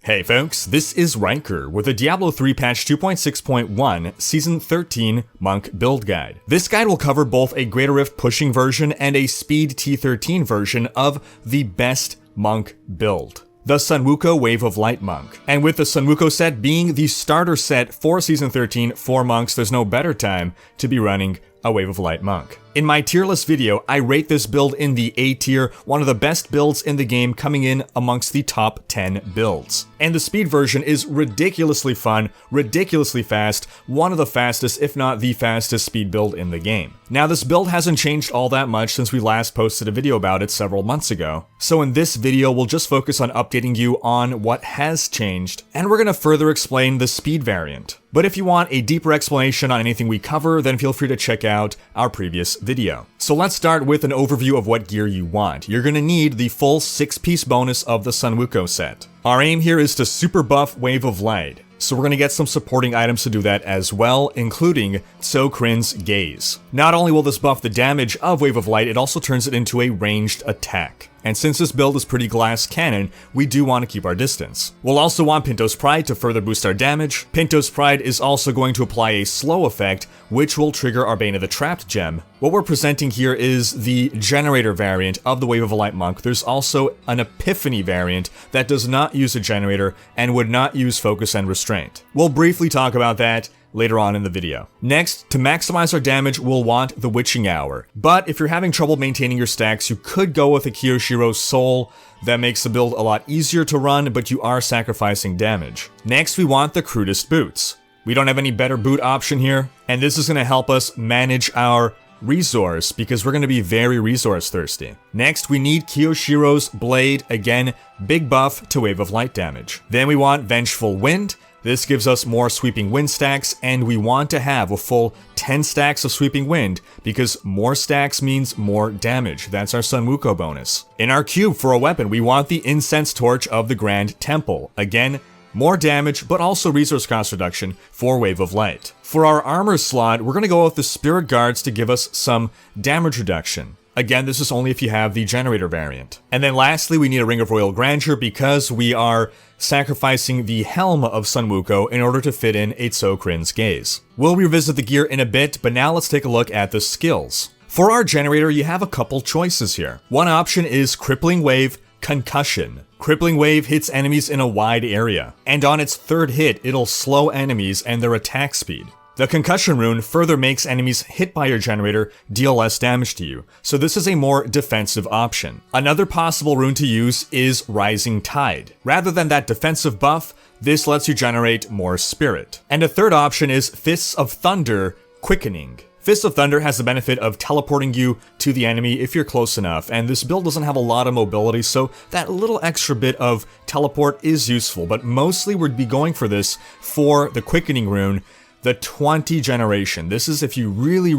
Hey folks, this is Rhykker with the Diablo 3 patch 2.6.1 Season 13 Monk build guide. This guide will cover both a Greater Rift pushing version and a Speed T13 version of the best Monk build, the Sunwuko Wave of Light Monk. And with the Sunwuko set being the starter set for Season 13 for monks, there's no better time to be running a Wave of Light Monk. In my tier list video, I rate this build in the A tier, one of the best builds in the game, coming in amongst the top 10 builds. And the speed version is ridiculously fun, ridiculously fast, one of the fastest, if not the fastest speed build in the game. Now this build hasn't changed all that much since we last posted a video about it several months ago. So in this video, we'll just focus on updating you on what has changed, and we're going to further explain the speed variant. But if you want a deeper explanation on anything we cover, then feel free to check out our previous video. So let's start with an overview of what gear you want. You're going to need the full 6-piece bonus of the Sunwuko set. Our aim here is to super buff Wave of Light, so we're going to get some supporting items to do that as well, including Tsokrin's Gaze. Not only will this buff the damage of Wave of Light, it also turns it into a ranged attack. And since this build is pretty glass cannon, we do want to keep our distance. We'll also want Pinto's Pride to further boost our damage. Pinto's Pride is also going to apply a slow effect, which will trigger our Bane of the Trapped gem. What we're presenting here is the generator variant of the Wave of Light Monk. There's also an Epiphany variant that does not use a generator and would not use Focus and Restraint. We'll briefly talk about that later on in the video. Next, to maximize our damage, we'll want the Witching Hour. But if you're having trouble maintaining your stacks, you could go with a Kiyoshiro's Soul. That makes the build a lot easier to run, but you are sacrificing damage. Next, we want the Crudest Boots. We don't have any better boot option here, and this is going to help us manage our resource because we're going to be very resource thirsty. Next, we need Kiyoshiro's Blade. Again, big buff to Wave of Light damage. Then we want Vengeful Wind. This gives us more Sweeping Wind stacks, and we want to have a full 10 stacks of Sweeping Wind, because more stacks means more damage. That's our Sunwuko bonus. In our cube for a weapon, we want the Incense Torch of the Grand Temple. Again, more damage, but also resource cost reduction for Wave of Light. For our armor slot, we're going to go with the Spirit Guards to give us some damage reduction. Again, this is only if you have the generator variant. And then lastly, we need a Ring of Royal Grandeur because we are sacrificing the Helm of Sunwuko in order to fit in a Tsokrin's Gaze. We'll revisit the gear in a bit, but now let's take a look at the skills. For our generator, you have a couple choices here. One option is Crippling Wave Concussion. Crippling Wave hits enemies in a wide area, and on its third hit, it'll slow enemies and their attack speed. The Concussion rune further makes enemies hit by your generator deal less damage to you, so this is a more defensive option. Another possible rune to use is Rising Tide. Rather than that defensive buff, this lets you generate more spirit. And a third option is Fists of Thunder Quickening. Fists of Thunder has the benefit of teleporting you to the enemy if you're close enough, and this build doesn't have a lot of mobility, so that little extra bit of teleport is useful, but mostly we'd be going for this for the Quickening rune, the 20 generation. This is if you really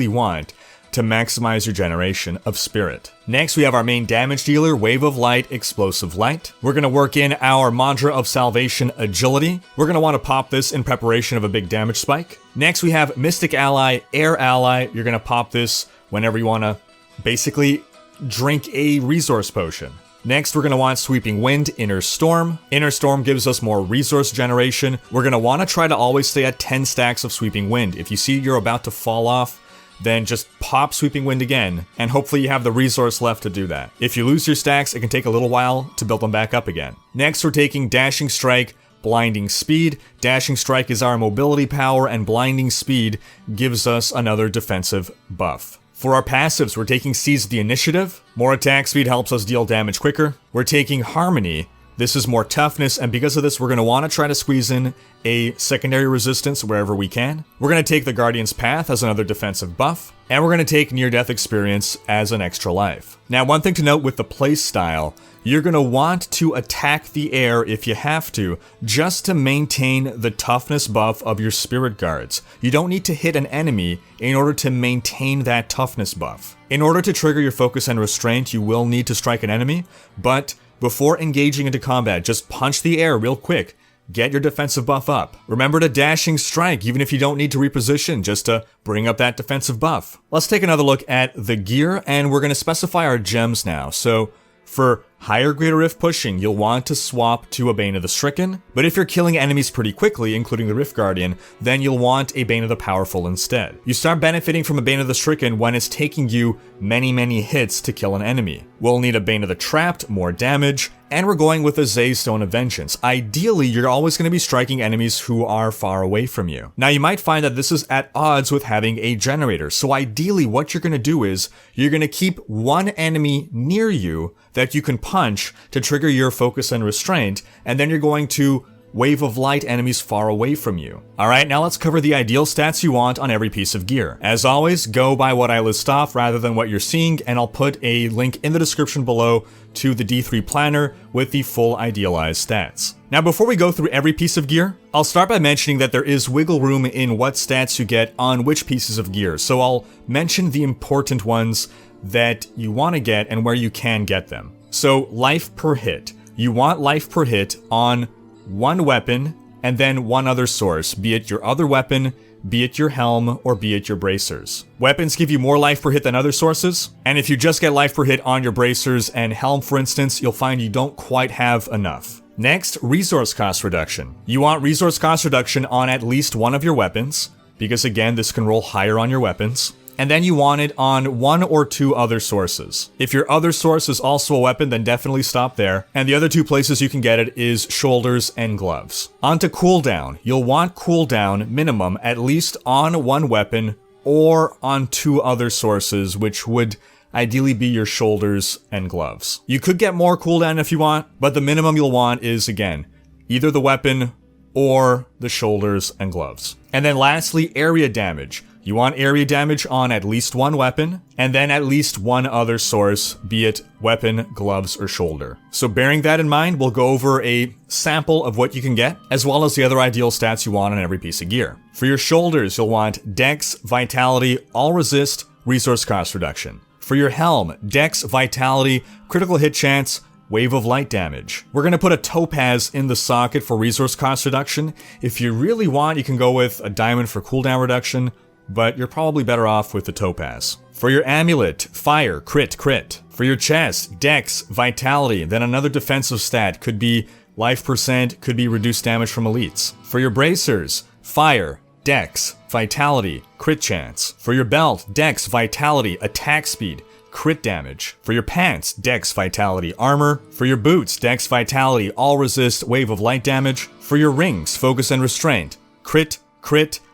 want to maximize your generation of spirit. Next, we have our main damage dealer, Wave of Light, Explosive Light. We're going to work in our Mantra of Salvation, Agility. We're going to want to pop this in preparation of a big damage spike. Next, we have Mystic Ally, Air Ally. You're going to pop this whenever you want to basically drink a resource potion. Next, we're going to want Sweeping Wind, Inner Storm. Inner Storm gives us more resource generation. We're going to want to try to always stay at 10 stacks of Sweeping Wind. If you see you're about to fall off, then just pop Sweeping Wind again, and hopefully you have the resource left to do that. If you lose your stacks, it can take a little while to build them back up again. Next, we're taking Dashing Strike, Blinding Speed. Dashing Strike is our mobility power, and Blinding Speed gives us another defensive buff. For our passives, we're taking Seize the Initiative. More attack speed helps us deal damage quicker. We're taking Harmony. This is more toughness, and because of this, we're going to want to try to squeeze in a secondary resistance wherever we can. We're going to take the Guardian's Path as another defensive buff, and we're going to take Near-Death Experience as an extra life. Now, one thing to note with the playstyle, you're going to want to attack the air if you have to, just to maintain the toughness buff of your Spirit Guards. You don't need to hit an enemy in order to maintain that toughness buff. In order to trigger your Focus and Restraint, you will need to strike an enemy, but before engaging into combat, just punch the air real quick. Get your defensive buff up. Remember to Dashing Strike, even if you don't need to reposition, just to bring up that defensive buff. Let's take another look at the gear, and we're going to specify our gems now. So for higher greater rift pushing, you'll want to swap to a Bane of the Stricken, but if you're killing enemies pretty quickly, including the Rift Guardian, then you'll want a Bane of the Powerful instead. You start benefiting from a Bane of the Stricken when it's taking you many hits to kill an enemy. We'll need a Bane of the Trapped, more damage, and we're going with a Zaystone of Vengeance. Ideally, you're always going to be striking enemies who are far away from you. Now, you might find that this is at odds with having a generator, so ideally what you're going to do is you're going to keep one enemy near you that you can punch to trigger your focus and restraint, and then you're going to Wave of Light enemies far away from you. Alright, now let's cover the ideal stats you want on every piece of gear. As always, go by what I list off rather than what you're seeing, and I'll put a link in the description below to the D3 planner with the full idealized stats. Now before we go through every piece of gear, I'll start by mentioning that there is wiggle room in what stats you get on which pieces of gear, so I'll mention the important ones that you want to get and where you can get them. So life per hit. You want life per hit on one weapon and then one other source, be it your other weapon, be it your helm, or be it your bracers. Weapons give you more life per hit than other sources, and if you just get life per hit on your bracers and helm, for instance, you'll find you don't quite have enough. Next, resource cost reduction. You want resource cost reduction on at least one of your weapons, because again, this can roll higher on your weapons. And then you want it on one or two other sources. If your other source is also a weapon, then definitely stop there. And the other two places you can get it is shoulders and gloves. Onto cooldown. You'll want cooldown minimum at least on one weapon or on two other sources, which would ideally be your shoulders and gloves. You could get more cooldown if you want, but the minimum you'll want is, again, either the weapon or the shoulders and gloves. And then lastly, area damage. You want area damage on at least one weapon, and then at least one other source, be it weapon, gloves, or shoulder. So bearing that in mind, we'll go over a sample of what you can get, as well as the other ideal stats you want on every piece of gear. For your shoulders, you'll want Dex, Vitality, All Resist, Resource Cost Reduction. For your helm, Dex, Vitality, Critical Hit Chance, Wave of Light damage. We're going to put a topaz in the socket for resource cost reduction. If you really want, you can go with a diamond for cooldown reduction, but you're probably better off with the topaz. For your amulet, fire, crit. For your chest, dex, vitality, then another defensive stat, could be life percent, could be reduced damage from elites. For your bracers, fire, dex, vitality, crit chance. For your belt, dex, vitality, attack speed, crit damage. For your pants, dex, vitality, armor. For your boots, dex, vitality, all resist, wave of light damage. For your rings, focus and restraint, crit,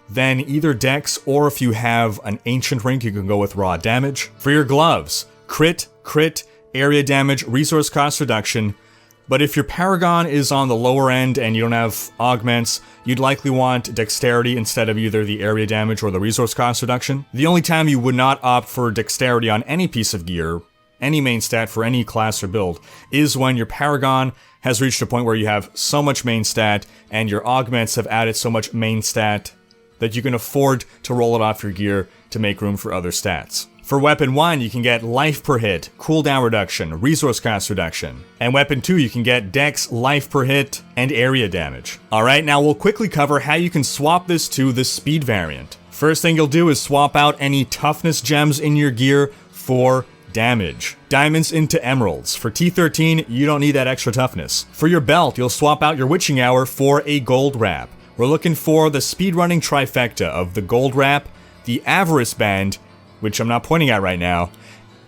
then either dex, or if you have an ancient ring, you can go with raw damage. For your gloves, crit, area damage, resource cost reduction. But if your paragon is on the lower end and you don't have augments, you'd likely want dexterity instead of either the area damage or the resource cost reduction. The only time you would not opt for dexterity on any piece of gear, any main stat for any class or build, is when your paragon has reached a point where you have so much main stat and your augments have added so much main stat that you can afford to roll it off your gear to make room for other stats. For weapon 1, you can get life per hit, cooldown reduction, resource cost reduction. And weapon 2, you can get dex, life per hit, and area damage. Alright, now we'll quickly cover how you can swap this to the speed variant. First thing you'll do is swap out any toughness gems in your gear for damage. Diamonds into emeralds. For T13, you don't need that extra toughness. For your belt, you'll swap out your witching hour for a gold wrap. We're looking for the speedrunning trifecta of the gold wrap, the avarice band, which I'm not pointing at right now,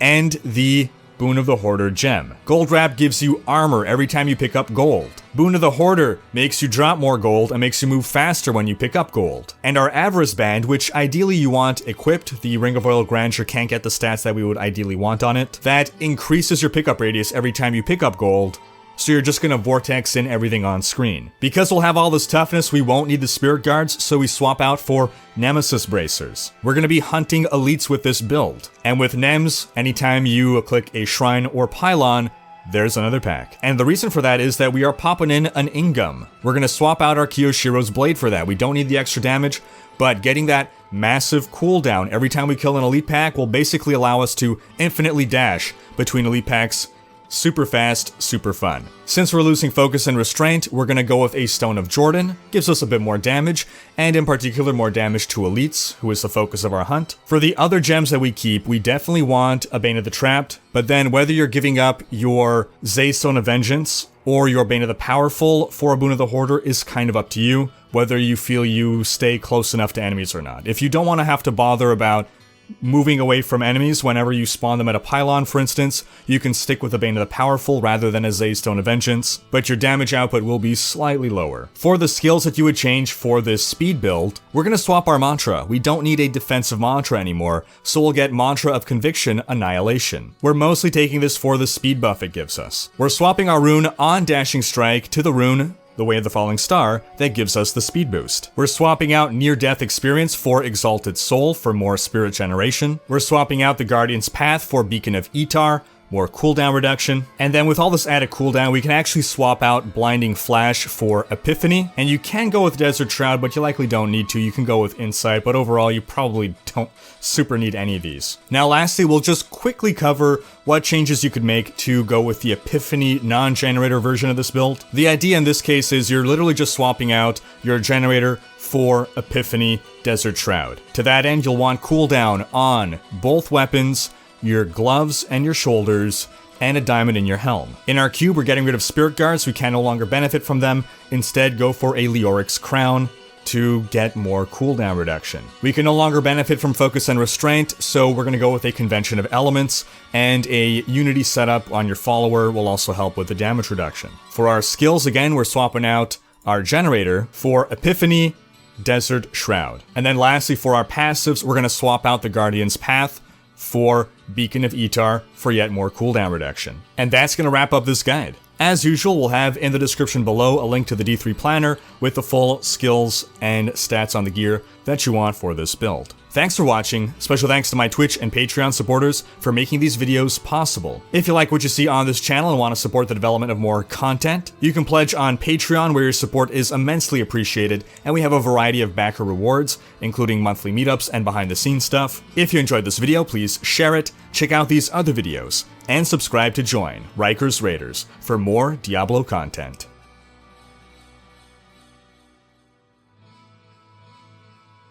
and the Boon of the Hoarder gem. Gold wrap gives you armor every time you pick up gold. Boon of the Hoarder makes you drop more gold and makes you move faster when you pick up gold. And our avarice band, which ideally you want equipped, the Ring of Royal Grandeur can't get the stats that we would ideally want on it. That increases your pickup radius every time you pick up gold, so you're just gonna vortex in everything on screen. Because we'll have all this toughness, we won't need the spirit guards, so we swap out for nemesis bracers. We're gonna be hunting elites with this build. And with Nems, anytime you click a shrine or pylon, there's another pack. And the reason for that is that we are popping in an Ingam. We're gonna swap out our Kiyoshiro's blade for that. We don't need the extra damage, but getting that massive cooldown every time we kill an elite pack will basically allow us to infinitely dash between elite packs, super fast, super fun. Since we're losing focus and restraint, we're gonna go with a Stone of Jordan, gives us a bit more damage, and in particular more damage to elites, who is the focus of our hunt. For the other gems that we keep, we definitely want a Bane of the Trapped, but then whether you're giving up your Zay Stone of Vengeance or your Bane of the Powerful for a Boon of the Hoarder is kind of up to you, whether you feel you stay close enough to enemies or not. If you don't want to have to bother about moving away from enemies whenever you spawn them at a pylon, for instance, you can stick with a Bane of the Powerful rather than a Zay Stone of Vengeance, but your damage output will be slightly lower. For the skills that you would change for this speed build, we're going to swap our mantra. We don't need a defensive mantra anymore, so we'll get Mantra of Conviction, Annihilation. We're mostly taking this for the speed buff it gives us. We're swapping our rune on Dashing Strike to the rune the Way of the Falling Star, that gives us the speed boost. We're swapping out Near-Death Experience for Exalted Soul for more spirit generation. We're swapping out the Guardian's Path for Beacon of Etar, more cooldown reduction. And then with all this added cooldown, we can actually swap out Blinding Flash for Epiphany. And you can go with Desert Shroud, but you likely don't need to. You can go with Insight, but overall you probably don't super need any of these. Now lastly, we'll just quickly cover what changes you could make to go with the Epiphany non-generator version of this build. The idea in this case is you're literally just swapping out your generator for Epiphany Desert Shroud. To that end, you'll want cooldown on both weapons, your gloves and your shoulders, and a diamond in your helm. In our cube, we're getting rid of Spirit Guards, we can no longer benefit from them. Instead, go for a Leoric's Crown to get more cooldown reduction. We can no longer benefit from Focus and Restraint, so we're gonna go with a Convention of Elements, and a Unity setup on your follower will also help with the damage reduction. For our skills, again, we're swapping out our generator for Epiphany, Desert Shroud. And then lastly, for our passives, we're gonna swap out the Guardian's Path for Beacon of Etar for yet more cooldown reduction. And that's going to wrap up this guide. As usual, we'll have in the description below a link to the D3 planner with the full skills and stats on the gear that you want for this build. Thanks for watching. Special thanks to my Twitch and Patreon supporters for making these videos possible. If you like what you see on this channel and want to support the development of more content, you can pledge on Patreon, where your support is immensely appreciated, and we have a variety of backer rewards, including monthly meetups and behind-the-scenes stuff. If you enjoyed this video, please share it, check out these other videos, and subscribe to join Rhykkers Raiders for more Diablo content.